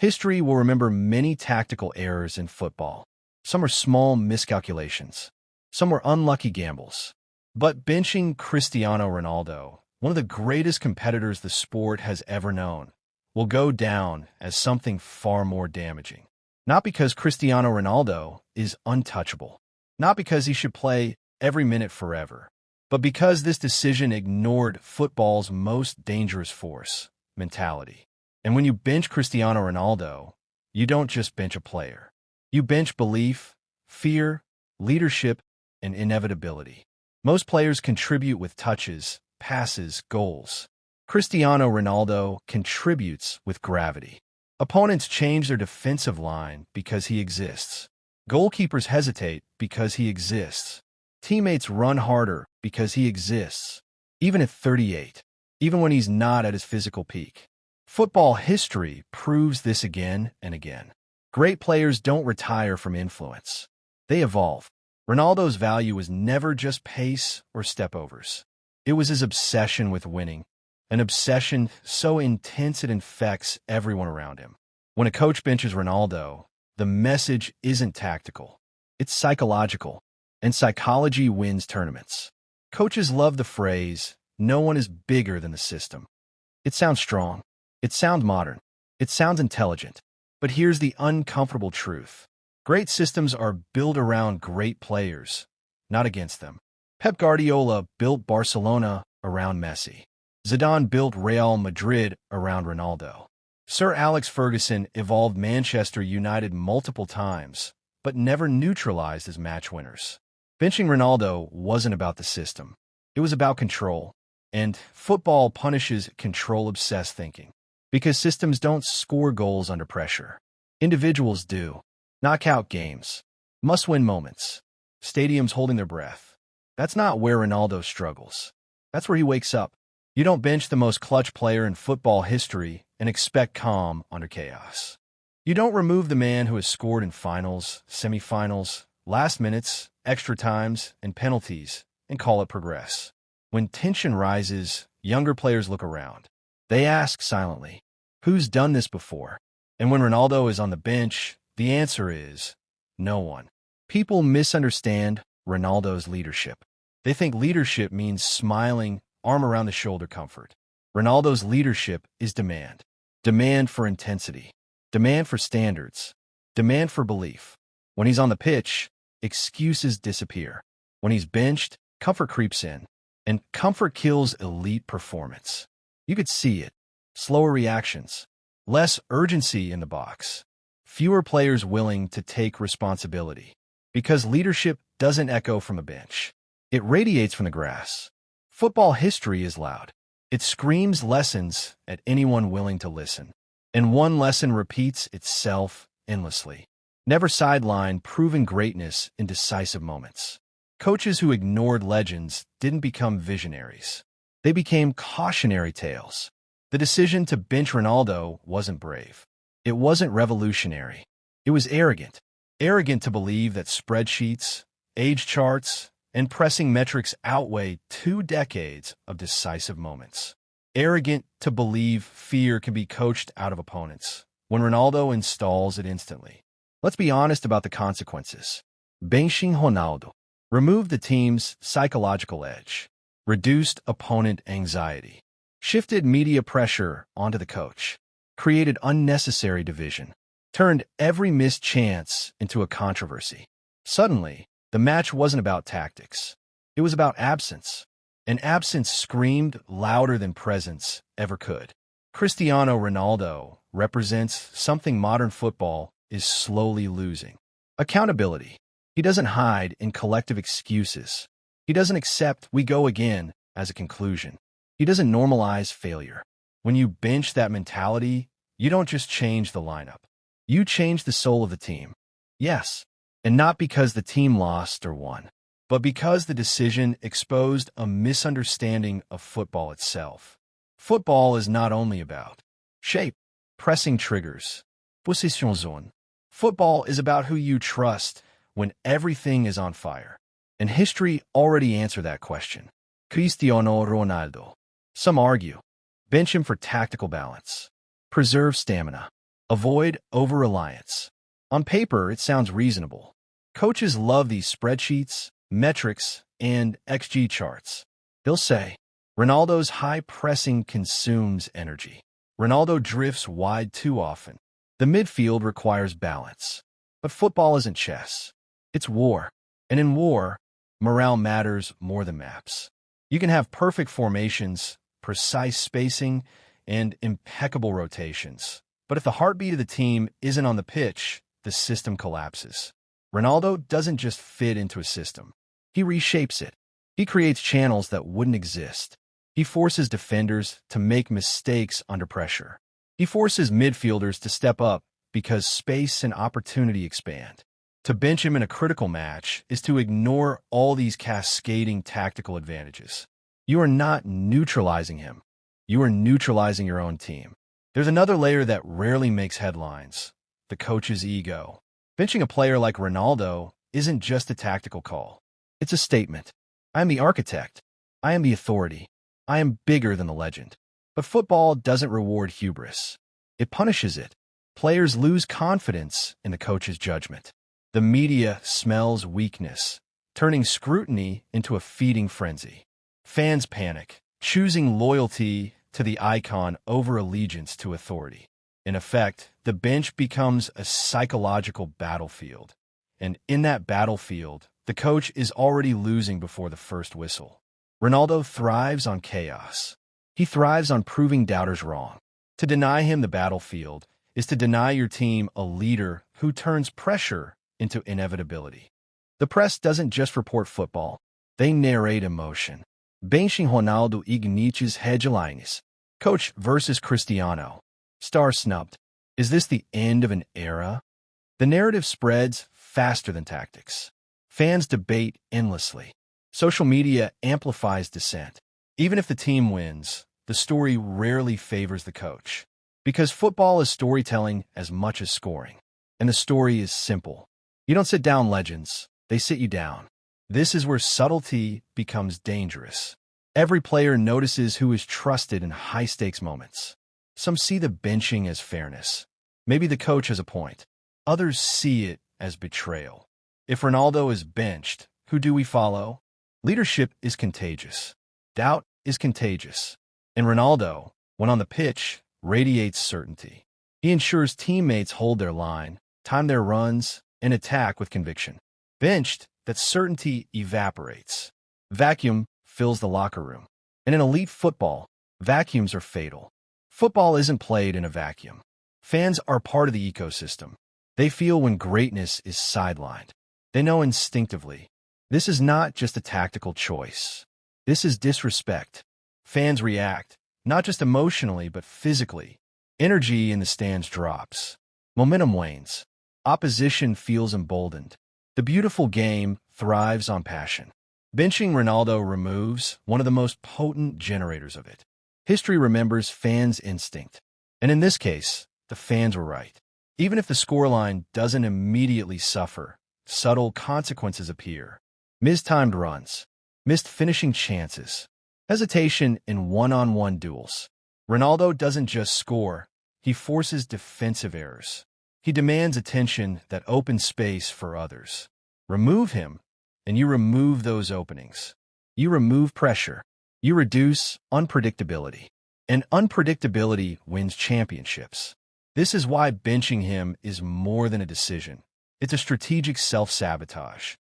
History will remember many tactical errors in football. Some are small miscalculations. Some were unlucky gambles. But benching Cristiano Ronaldo, one of the greatest competitors the sport has ever known, will go down as something far more damaging. Not because Cristiano Ronaldo is untouchable, not because he should play every minute forever, but because this decision ignored football's most dangerous force, mentality. And when you bench Cristiano Ronaldo, you don't just bench a player. You bench belief, fear, leadership, and inevitability. Most players contribute with touches, passes, goals. Cristiano Ronaldo contributes with gravity. Opponents change their defensive line because he exists. Goalkeepers hesitate because he exists. Teammates run harder because he exists. Even at 38, even when he's not at his physical peak. Football history proves this again and again. Great players don't retire from influence. They evolve. Ronaldo's value was never just pace or stepovers. It was his obsession with winning, an obsession so intense it infects everyone around him. When a coach benches Ronaldo, the message isn't tactical. It's psychological, and psychology wins tournaments. Coaches love the phrase, "No one is bigger than the system." It sounds strong. It sounds modern. It sounds intelligent. But here's the uncomfortable truth. Great systems are built around great players, not against them. Pep Guardiola built Barcelona around Messi. Zidane built Real Madrid around Ronaldo. Sir Alex Ferguson evolved Manchester United multiple times, but never neutralized his match winners. Benching Ronaldo wasn't about the system. It was about control. And football punishes control-obsessed thinking. Because systems don't score goals under pressure. Individuals do. Knockout games. Must-win moments. Stadiums holding their breath. That's not where Ronaldo struggles. That's where he wakes up. You don't bench the most clutch player in football history and expect calm under chaos. You don't remove the man who has scored in finals, semifinals, last minutes, extra times, and penalties, and call it progress. When tension rises, younger players look around. They ask silently, "Who's done this before?" And when Ronaldo is on the bench, the answer is no one. People misunderstand Ronaldo's leadership. They think leadership means smiling, arm around the shoulder comfort. Ronaldo's leadership is demand. Demand for intensity. Demand for standards. Demand for belief. When he's on the pitch, excuses disappear. When he's benched, comfort creeps in. And comfort kills elite performance. You could see it. Slower reactions. Less urgency in the box. Fewer players willing to take responsibility. Because leadership doesn't echo from a bench. It radiates from the grass. Football history is loud. It screams lessons at anyone willing to listen. And one lesson repeats itself endlessly. Never sideline proven greatness in decisive moments. Coaches who ignored legends didn't become visionaries. They became cautionary tales. The decision to bench Ronaldo wasn't brave. It wasn't revolutionary. It was arrogant. Arrogant to believe that spreadsheets, age charts, and pressing metrics outweigh 2 decades of decisive moments. Arrogant to believe fear can be coached out of opponents, when Ronaldo installs it instantly. Let's be honest about the consequences. Benching Ronaldo removed the team's psychological edge, reduced opponent anxiety, shifted media pressure onto the coach, created unnecessary division, turned every missed chance into a controversy. Suddenly, the match wasn't about tactics. It was about absence. And absence screamed louder than presence ever could. Cristiano Ronaldo represents something modern football is slowly losing. Accountability. He doesn't hide in collective excuses. He doesn't accept "we go again" as a conclusion. He doesn't normalize failure. When you bench that mentality, you don't just change the lineup. You change the soul of the team. Yes, and not because the team lost or won, but because the decision exposed a misunderstanding of football itself. Football is not only about shape, pressing triggers, position zone. Football is about who you trust when everything is on fire. And history already answered that question. Cristiano Ronaldo. Some argue, bench him for tactical balance. Preserve stamina. Avoid over-reliance. On paper, it sounds reasonable. Coaches love these spreadsheets, metrics, and XG charts. They'll say, Ronaldo's high pressing consumes energy. Ronaldo drifts wide too often. The midfield requires balance. But football isn't chess. It's war. And in war, morale matters more than maps. You can have perfect formations, precise spacing, and impeccable rotations. But if the heartbeat of the team isn't on the pitch, the system collapses. Ronaldo doesn't just fit into a system. He reshapes it. He creates channels that wouldn't exist. He forces defenders to make mistakes under pressure. He forces midfielders to step up because space and opportunity expand. To bench him in a critical match is to ignore all these cascading tactical advantages. You are not neutralizing him. You are neutralizing your own team. There's another layer that rarely makes headlines: the coach's ego. Benching a player like Ronaldo isn't just a tactical call. It's a statement. I am the architect. I am the authority. I am bigger than the legend. But football doesn't reward hubris. It punishes it. Players lose confidence in the coach's judgment. The media smells weakness, turning scrutiny into a feeding frenzy. Fans panic, choosing loyalty to the icon over allegiance to authority. In effect, the bench becomes a psychological battlefield. And in that battlefield, the coach is already losing before the first whistle. Ronaldo thrives on chaos. He thrives on proving doubters wrong. To deny him the battlefield is to deny your team a leader who turns pressure into inevitability. The press doesn't just report football. They narrate emotion. Benching Ronaldo ignites headlines. Coach versus Cristiano. Star snubbed. Is this the end of an era? The narrative spreads faster than tactics. Fans debate endlessly. Social media amplifies dissent. Even if the team wins, the story rarely favors the coach. Because football is storytelling as much as scoring. And the story is simple. You don't sit down legends, they sit you down. This is where subtlety becomes dangerous. Every player notices who is trusted in high-stakes moments. Some see the benching as fairness. Maybe the coach has a point. Others see it as betrayal. If Ronaldo is benched, who do we follow? Leadership is contagious. Doubt is contagious. And Ronaldo, when on the pitch, radiates certainty. He ensures teammates hold their line, time their runs, and attack with conviction. Benched, that certainty evaporates. Vacuum fills the locker room. And in elite football, vacuums are fatal. Football isn't played in a vacuum. Fans are part of the ecosystem. They feel when greatness is sidelined. They know instinctively. This is not just a tactical choice. This is disrespect. Fans react, not just emotionally, but physically. Energy in the stands drops. Momentum wanes. Opposition feels emboldened. The beautiful game thrives on passion. Benching Ronaldo removes one of the most potent generators of it. History remembers fans' instinct. And in this case, the fans were right. Even if the scoreline doesn't immediately suffer, subtle consequences appear. Mistimed runs, missed finishing chances, hesitation in one-on-one duels. Ronaldo doesn't just score, he forces defensive errors. He demands attention that opens space for others. Remove him, and you remove those openings. You remove pressure. You reduce unpredictability. And unpredictability wins championships. This is why benching him is more than a decision. It's a strategic self-sabotage.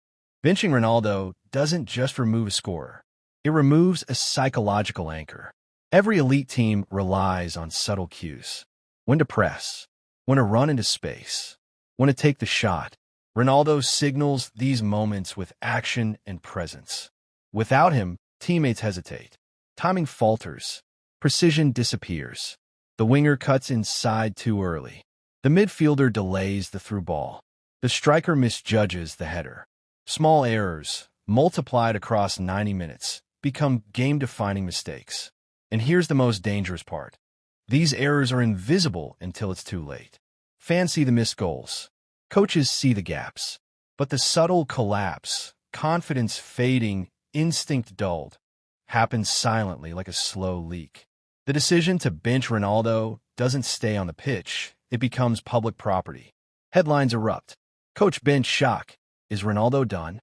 Benching Ronaldo doesn't just remove a scorer. It removes a psychological anchor. Every elite team relies on subtle cues. When to press, when to run into space, when to take the shot. Ronaldo signals these moments with action and presence. Without him, teammates hesitate. Timing falters. Precision disappears. The winger cuts inside too early. The midfielder delays the through ball. The striker misjudges the header. Small errors, multiplied across 90 minutes, become game-defining mistakes. And here's the most dangerous part. These errors are invisible until it's too late. Fans see the missed goals. Coaches see the gaps. But the subtle collapse, confidence fading, instinct dulled, happens silently like a slow leak. The decision to bench Ronaldo doesn't stay on the pitch. it becomes public property. Headlines erupt. Coach bench shock. Is Ronaldo done?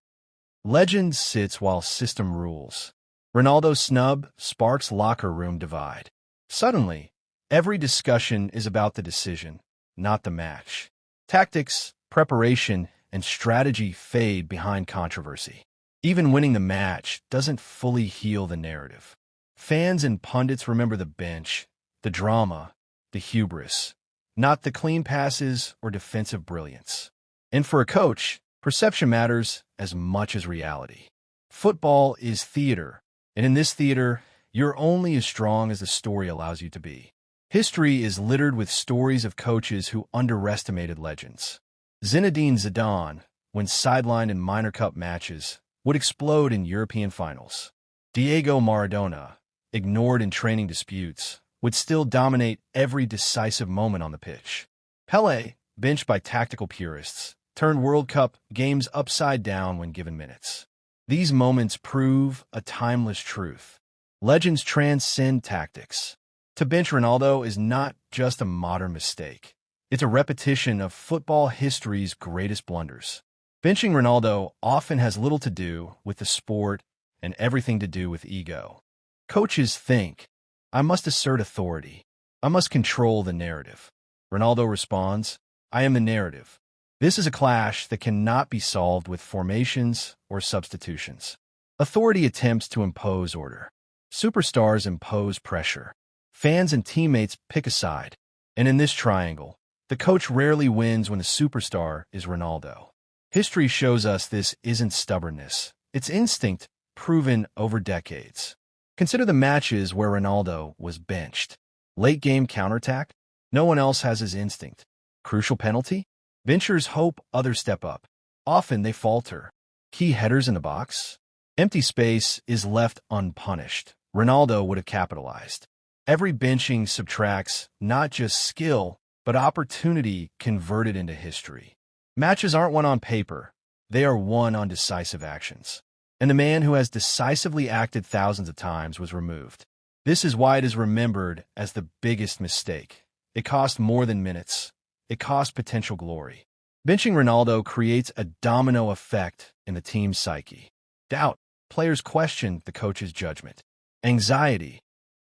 Legend sits while system rules. Ronaldo snub sparks locker room divide. Suddenly, every discussion is about the decision, not the match. Tactics, preparation, and strategy fade behind controversy. Even winning the match doesn't fully heal the narrative. Fans and pundits remember the bench, the drama, the hubris, not the clean passes or defensive brilliance. And for a coach, perception matters as much as reality. Football is theater, and in this theater, you're only as strong as the story allows you to be. History is littered with stories of coaches who underestimated legends. Zinedine Zidane, when sidelined in minor cup matches, would explode in European finals. Diego Maradona, ignored in training disputes, would still dominate every decisive moment on the pitch. Pelé, benched by tactical purists, turned World Cup games upside down when given minutes. These moments prove a timeless truth. Legends transcend tactics. To bench Ronaldo is not just a modern mistake. It's a repetition of football history's greatest blunders. Benching Ronaldo often has little to do with the sport and everything to do with ego. Coaches think, I must assert authority. I must control the narrative. Ronaldo responds, I am the narrative. This is a clash that cannot be solved with formations or substitutions. Authority attempts to impose order. Superstars impose pressure. Fans and teammates pick a side. And in this triangle, the coach rarely wins when the superstar is Ronaldo. History shows us this isn't stubbornness. It's instinct proven over decades. Consider the matches where Ronaldo was benched. Late-game counterattack? No one else has his instinct. Crucial penalty? Benchers hope others step up. Often they falter. Key headers in the box? Empty space is left unpunished. Ronaldo would have capitalized. Every benching subtracts not just skill, but opportunity converted into history. Matches aren't won on paper. They are won on decisive actions. And the man who has decisively acted thousands of times was removed. This is why it is remembered as the biggest mistake. It cost more than minutes. It cost potential glory. Benching Ronaldo creates a domino effect in the team's psyche. Doubt. Players question the coach's judgment. Anxiety.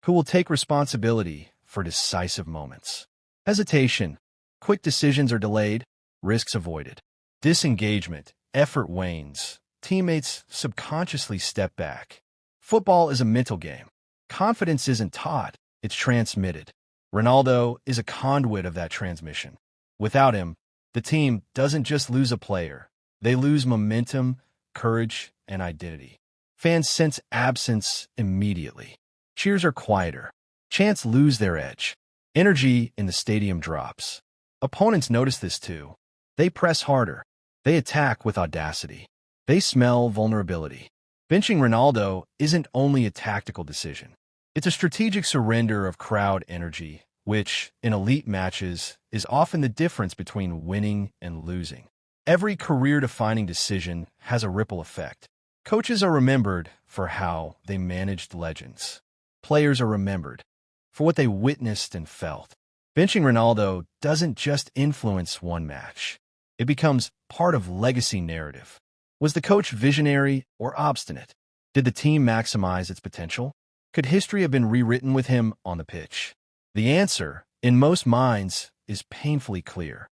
Who will take responsibility for decisive moments? Hesitation. Quick decisions are delayed. Risks avoided. Disengagement. Effort wanes. Teammates subconsciously step back. Football is a mental game. Confidence isn't taught, it's transmitted. Ronaldo is a conduit of that transmission. Without him, the team doesn't just lose a player. They lose momentum, courage, and identity. Fans sense absence immediately. Cheers are quieter. Chants lose their edge. Energy in the stadium drops. Opponents notice this too. They press harder. They attack with audacity. They smell vulnerability. Benching Ronaldo isn't only a tactical decision. It's a strategic surrender of crowd energy, which, in elite matches, is often the difference between winning and losing. Every career-defining decision has a ripple effect. Coaches are remembered for how they managed legends. Players are remembered for what they witnessed and felt. Benching Ronaldo doesn't just influence one match. It becomes part of legacy narrative. Was the coach visionary or obstinate? Did the team maximize its potential? Could history have been rewritten with him on the pitch? The answer, in most minds, is painfully clear.